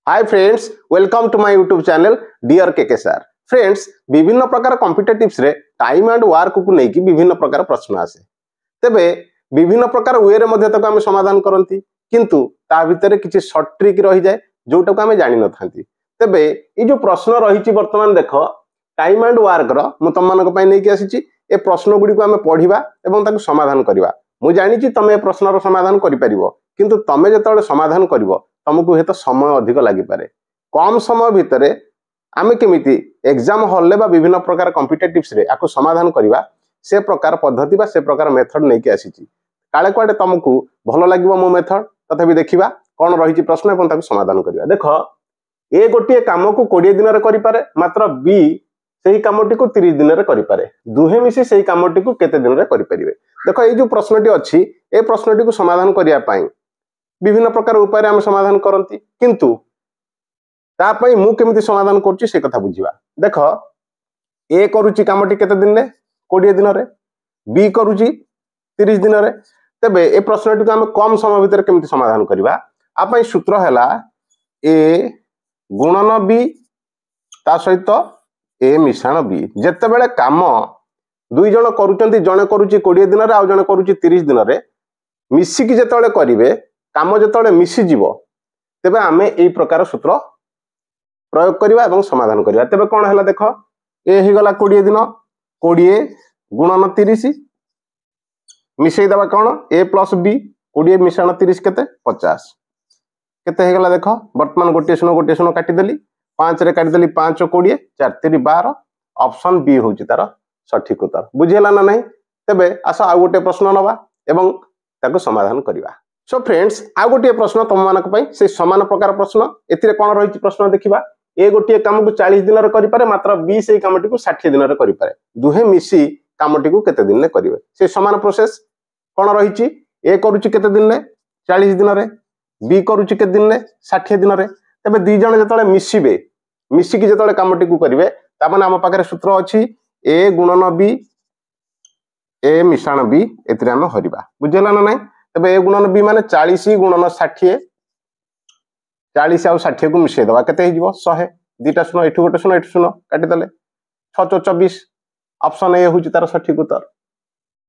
Hi friends, welcome to my YouTube channel dear KK sir. Friends, विभिन्न प्रकार competitives रे time and work को लेकिन विभिन्न प्रकार प्रश्न आसे। तेबे विभिन्न प्रकार वे रे मध्ये तक आम समाधान करती, किंतु ता भितर किछि शॉर्ट ट्रिक रही जाए जोटा को आम जानि न थांती। तेबे ये जो प्रश्न रही वर्तमान देख टाइम एंड वर्क रो मु तुम मानक पई नै कि आसीची ए प्रश्न गुडी को आम पढिबा एवं ताको समाधान करबा। मु जानि छि तमे ए प्रश्न रो समाधान करि परिबो, किंतु तमे जेतले समाधान करबो तुमको हेत समय अधिक लगी पारे। कम समय भितर आम केमिति एग्जाम हॉल बा विभिन्न प्रकार कॉम्पिटिटिव्स रे आको समाधान करबा से प्रकार पद्धति बा से प्रकार मेथड नै कि आसीची। काले कुआडे तुमको भलो लागिबो मो मेथड, तथापि देखिबा कोन रहिची प्रश्न एवं ताको समाधान करबा। देखो, ए गोटिए काम को 20 दिन रे करि पारे, मात्र बी सेही कामटी को 30 दिन रे करि पारे। दुहे मिसी सेही कामटी को केते दिन रे करि परिबे। देखो, ए जो प्रश्नटी अछि ए प्रश्नटी को समाधान करिया पई विभिन्न प्रकार उपाय आम समाधान करती, किंतु तापाई मु केमिति समाधान करछि से कथा बुझिबा। देखो, ए करूची कामटी केते दिन रे 20 दिन रे, बी करूची 30 दिन रे। तबे ए प्रश्नटी को हम कम समय भीतर केमिति समाधान करबा। आपाई सूत्र हैला ए गुणन बी ता सहित ए मिश्रण बी। जेते बेले काम दुई जण करूचंती, जणे करूची 20 दिन रे आ जणे करूची 30 दिन रे, मिसी कि जेते करिवे काम जेते मिसी जीवो, तेबे आमे एई प्रकार सूत्र प्रयोग करिवा एवं समाधान करिवा। तेबे कोन हैला देखो, ए ही गला 20 दिन, 20 गुणन 30 मिसई दबा कोन ए प्लस बी, 20 मिश्रण 30 केते 50 केते हे गला। देखो, वर्तमान गोटे शून्य काटी देली, 5 रे काटी देली, 5 20 4 3 12। ऑप्शन बी होची तार सठिक उत्तर। बुझिला ना नहीं? तेबे आसो आ गोटे प्रश्न नबा एवं ताको समाधान करिवा। सो फ्रेंड्स, आ गोटे प्रश्न तुम मानक पई से समान प्रकार प्रश्न। एथिरे कोन रहिची प्रश्न देखिबा। ए गोटे काम को 40 दिन रे करि पारे, मात्र बी सेही कामटी को 60 दिन रे करि पारे। दुहे मिसी कामटी को केते दिन रे करिवे। से समान प्रोसेस कोन रहिची। ए करूची केते दिन रे 40 दिन रे, बी करूची केते दिन रे 60 दिन रे। तबे दी जण जेतले मिसिबे, मिसी कि जेतले कामटी को करिवे, ता माने हम पाखरे सूत्र अछि ए गुणन बी ए मिश्रण बी। एथिरे हम हरिबा। बुझिला ना नहीं? तबे ए गुणन बी माने 40 गुणन 60, 40 आ 60 को मिसै दबा केते हे जीवो 100। दीटा शून्य एठु गोटे शून्य एठु शून्य काटी दले 6 24। ऑप्शन ए होची तार सठिक उत्तर।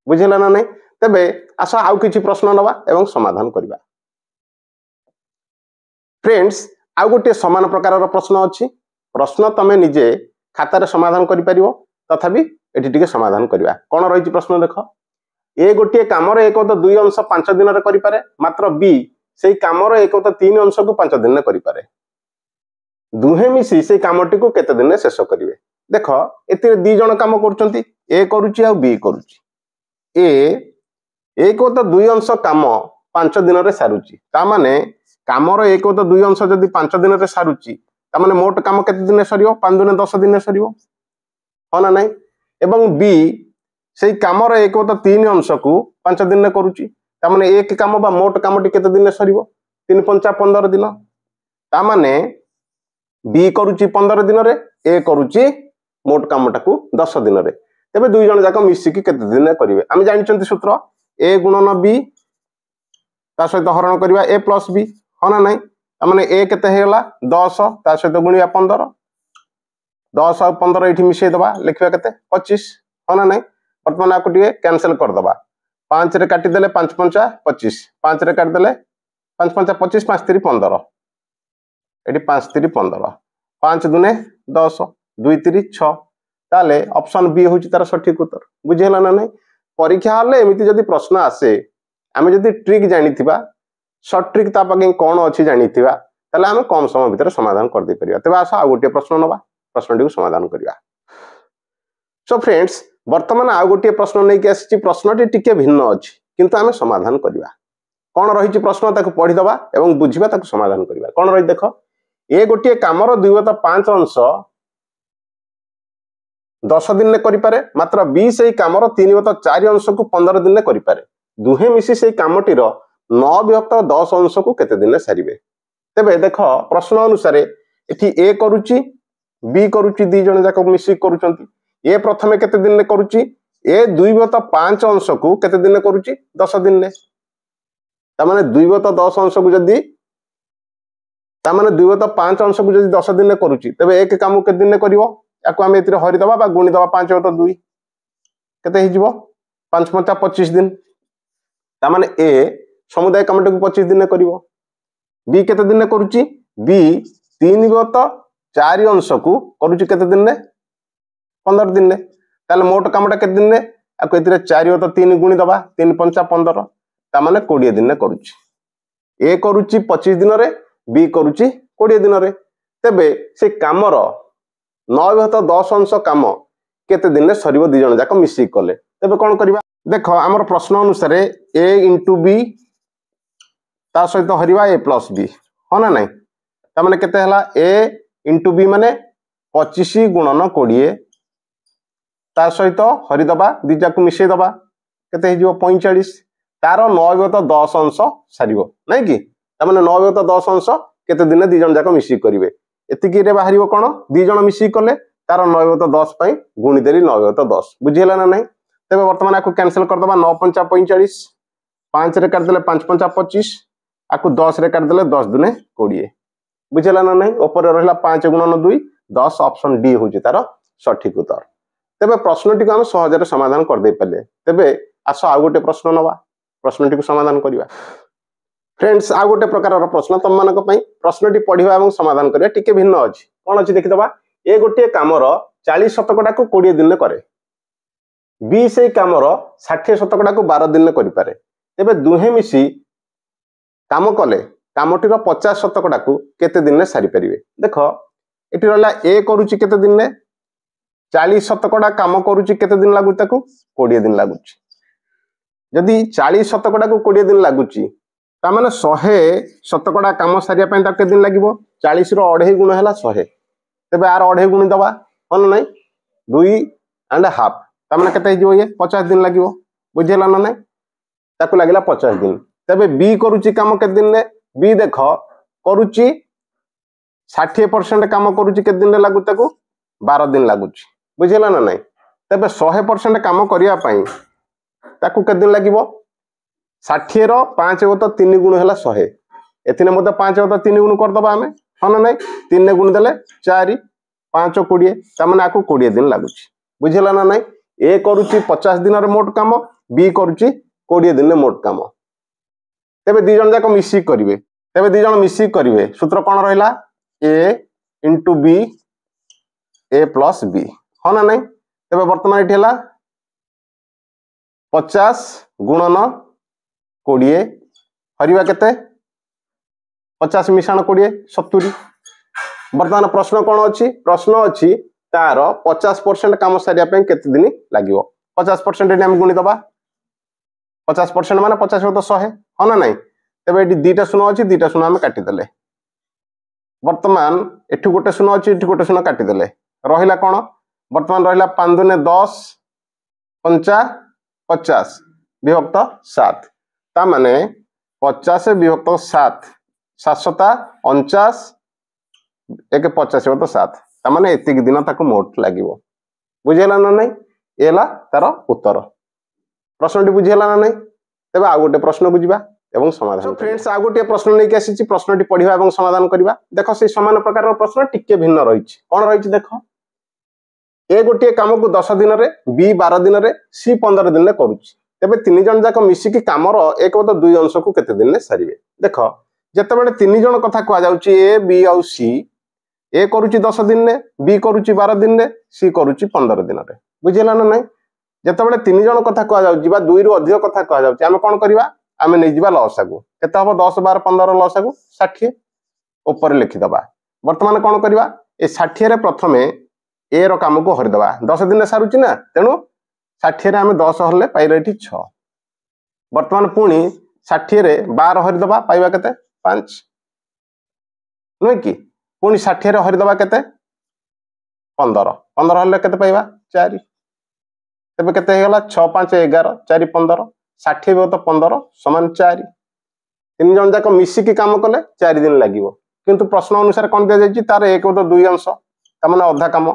बुझिला ना नहीं? तबे आसा आउ किछि प्रश्न नबा एवं समाधान करिबा। फ्रेंड्स, आउ गोटे समान प्रकार प्रश्न अछि। प्रश्न तमे निजे खाता रे समाधान करि परिबो, तथापि एठी टिके समाधान करिबा। कोन रहिची प्रश्न देखो, ए गोटे काम एक 2 अंश 5 दिन रे करि पारे, मात्र बी सेही काम एक 3 अंश को 5 दिन रे करि पारे। दुहे मिसी सेही कामटी को केते दिन रे शेष करिवे। देखो, एते दी जण काम करचंती, ए करूची आ बी करूची। ए एक 2 अंश काम 5 दिन रे सारुची। ता माने कामर एक 2 अंश जदी 5 दिन रे सारुची, ता माने मोट काम केते दिन रे सरियो 5 दिन 10 दिन रे सरियो, हो ना नहीं? एवं बी सेही कामर एक 3 अंश को 5 दिन रे करूची। ता माने एक काम बा मोट कामटी केते दिन रे सरियो 3 5 15 दिन। ता माने बी करूची 15 दिन रे, ए करूची मोट कामटा को 10 दिन रे। तबे दुई जण जाक मिसी कि केते दिन रे करिवे। हम जानिचंती सूत्र ए गुणन बी ता सहित हरण करबा ए प्लस बी, हो ना नहीं? ता माने ए केते हे गला 10 ता सहित गुणिया 15, 10 और 15 एठी मिसै दबा, लिखबा केते 25, हो ना नहीं? वर्तमान आको टिके कैंसिल कर दबा। 5 रे काटी देले 5 5 25, 5 रे काटी देले 5 5 25, 5 3 15, एठी 5 3 15, 5 दुने 10, 2 3 6। ताले ऑप्शन बी होची तार सठिक उत्तर। बुझिला ना नहीं? परीक्षा हले एमिति जदी प्रश्न आसे, आमे जदी ट्रिक जानिथिबा, शॉर्ट ट्रिक ता पाके कोन अछि जानिथिबा, ताले आमे कम समय भीतर समाधान कर दे परिबा। तबे आसा आ गोटे प्रश्न नबा, प्रश्नटी को समाधान करिबा। सो फ्रेंड्स, वर्तमान आ गोटे प्रश्न नै कि आसी। प्रश्नटी टिके भिन्न अछि, किंतु आमे समाधान करिबा। कोन रहिची प्रश्न ताको पढि दबा एवं बुझिबा, ताको समाधान करिबा। कोन रहि देखो, ए गोटे कामर 2/5 अंश 10 दिन रे करि पारे, मात्र बी सेही कामर 3/4 अंश को 15 दिन रे करि पारे। दुहे मिसी सेही कामटी रो 9/10 अंश को केते दिन रे सारिबे। तेबे देखो, प्रश्न अनुसार एठी ए करूची बी करूची, दी जण जाक मिसी करूचंती। ए प्रथमे केते दिन रे करूची, ए 2/5 अंश को केते दिन रे करूची 10 दिन रे। ता माने 2/10 अंश को जदी तामाने 2 बत 5 अंश को जदि 10 दिन में करूची तबे एक काम के दिन में करिवो याको आमे एतिरे हरि दबा बा गुणी दबा 5 बत 2 केते हि जिवो 5 5 25 दिन तामाने ए समुदाय कामटे को 25 दिन में करिवो बी केते दिन में करूची बी 3 बत 4 अंश को करूची केते दिन में 15 दिन में ताले मोट कामटा केते दिन में याको एतिरे 4 बत 3 गुणी दबा 3 5 15 तामाने 20 दिन में करूची ए करूची 25 दिन रे बी करूची 20 दिन रे तेबे से कामर 9 बत 10 अंश काम केते दिन में सरीबो दी जण जाक मिसी कले तेबे कोन करबा देखो हमर प्रश्न अनुसार ए इंटू बी ता सहित हरिबा ए प्लस बी हो ना नहीं ता माने केते हला ए इंटू बी माने 25 गुणन 20 ता सहित हरि दबा दी जाक मिसे दबा केते हिजो 45 तार 9 बत 10 अंश सारिबो नहीं कि ता माने 9 बत 10 अंश केते दिन दी जण जाक मिसी करिवे एतिकी रे बाहरिबो कोन दी जण मिसी कले तार 9 बत 10 पई गुणी देली 9 बत 10 बुझिला ना नहीं तेबे वर्तमान आकु कैंसिल कर दबा 9 5 45 5 रे काट देले 5 5 25 आकु 10 रे काट देले 10 दुने 20 बुझिला ना नहीं ऊपर रहला 5 गुणन 2 10 ऑप्शन डी होची तार सठिक उत्तर तेबे प्रश्नटी को हम सहज रे समाधान कर दे पले तेबे आसो आ गोटे प्रश्न नवा प्रश्नटी को समाधान करिवा फ्रेंड्स आ गोटे प्रकार प्रश्न तुम मानक पई प्रश्नटी पढिबा एवं समाधान करिया टिके भिन्न अछि कोन अछि देखि दबा ए गोटे कामर 40 शतकड़ा को 20 दिन में करे बी से कामर 60 शतकड़ा को 12 दिन में करि पारे तेबे दुहे मिसी काम कले कामटीर 50 शतकड़ा को केते दिन में सारी परिवे देखो एटी रहला ए करूची केते दिन में 40 शतकड़ा काम करूची केते दिन लागु ताकू 20 दिन लागुची जदि 40 शतकड़ा को 20 दिन लागुची ता माने 100 शतकड़ा काम सारिया पय ता केते दिन लागिवो 40 रो अढे गुण हैला 100 तेबे आर अढे गुण दबा होन नै 2.5 ता माने केते हिजो ये 50 दिन लागिवो बुझिला ना नै ताकू लागिला 50 दिन तेबे बी करूची काम केते दिन ने बी देखो करूची 60% काम करूची केते दिन लागु ताकू 12 दिन लागुची बुझिला ना नै तेबे 100% काम करिया पई ताकू केते दिन लागिवो 60 रो 5 बत 3 गुण हैला 100 एथिने मते 5 बत 3 गुण कर दबा हमें होन नै 3 गुण देले 4 5 20 ता माने आकू 20 दिन लागुची बुझिला ना नै ए करूची 50 दिन रे मोट काम बी करूची 20 दिन रे मोट काम तेबे दी जण जाक मिसी करिवे तेबे दी जण मिसी करिवे सूत्र कोन रहला ए इंटू बी ए प्लस बी हो ना नै तेबे वर्तमान एठी हला 50 गुणन 20 हरिवा केते 50 मिश्रण 20 70 वर्तमान प्रश्न कोन अछि प्रश्न अछि तार 50% काम सारिया पे केते दिन लागिवो 50% एटी हम गुणी दबा 50% माने 50 बत 100 हो ना नै तबे एटी दीटा शून्य अछि दीटा शून्य हम काटि देले वर्तमान एठी गोटे शून्य अछि एठी गोटे शून्य काटि देले रहिला कोन वर्तमान रहिला 5 दुने 10 5 50 विभक्त 7 ता माने 50 विभक्त 7 7 49 एक 50 बत 7 ता माने एतिक दिन ताको मोट लागिवो बुझिला ना नै एला तार उत्तर प्रश्नटी बुझिला ना नै तबे आ गोटे प्रश्न बुझिबा एवं समाधान फ्रेंड्स आ गोटे प्रश्न नै के आसीची प्रश्नटी पढिबा एवं समाधान करिबा देखो से समान प्रकार प्रश्न टिके भिन्न रहिछि कोन रहिछि देखो ए गोटे काम को 10 दिन रे बी 12 दिन रे सी 15 दिन रे करूछि तबे तीन जण जाक मिसी की कामर 1/2 अंश को केते दिन रे सारिवे देखो जते बेले तीन जण कथा को जाउछि ए बी और सी ए करूची 10 दिन ने बी करूची 12 दिन ने सी करूची 15 दिन रे बुझिला ना नै जते बेले तीन जण कथा को जाउची बा 2 रु अधिक कथा को जाउची हम कोन करबा हम नै जिबा लसागु केते हबो 10 12 15 लसागु 60 ऊपर लिखि दबा वर्तमान कोन करबा ए 60 रे प्रथमे ए रो काम को हरि दबा 10 दिन ने सारुची ना तेनु 60 रे हम 10 हरले पाइले एठी 6 वर्तमान पुणी 60 रे 12 हरि दबा पाइबा केते 5 नै कि पुणी 60 रे हरि दबा केते 15 15 हरले केते पाइबा 4 तबे केते हे गला 6 5 11 4 15 60 बत 15 समान 4 तीन जण जाक मिसी की काम कले 4 दिन लागिवो किंतु प्रश्न अनुसार कोन दे जायछि तार 1/2 अंश ता माने आधा काम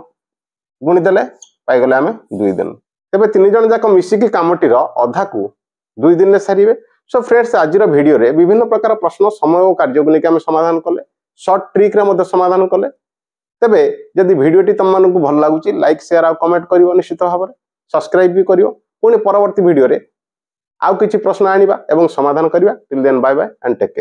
गुणी देले पाइ गले हमें 2 दिन तबे तीन जण जाक मिसी की कामटीर आधा को 2 दिन ने सारिवे सो फ्रेंड्स आज वीडियो रे विभिन्न प्रकार प्रश्न समय और कार्य को लेके हम समाधान कले सर्ट ट्रिक रे मध्य समाधान कले। तेबे जदि वीडियोटी तुम मानक भल लगुच लाइक शेयर और कमेंट करियो निश्चित भाव में सब्सक्राइब भी करियो। पुणी परवर्ती वीडियो रे आउ किछि प्रश्न आनिबा एवं समाधान करिबा। Till then bye bye and take care.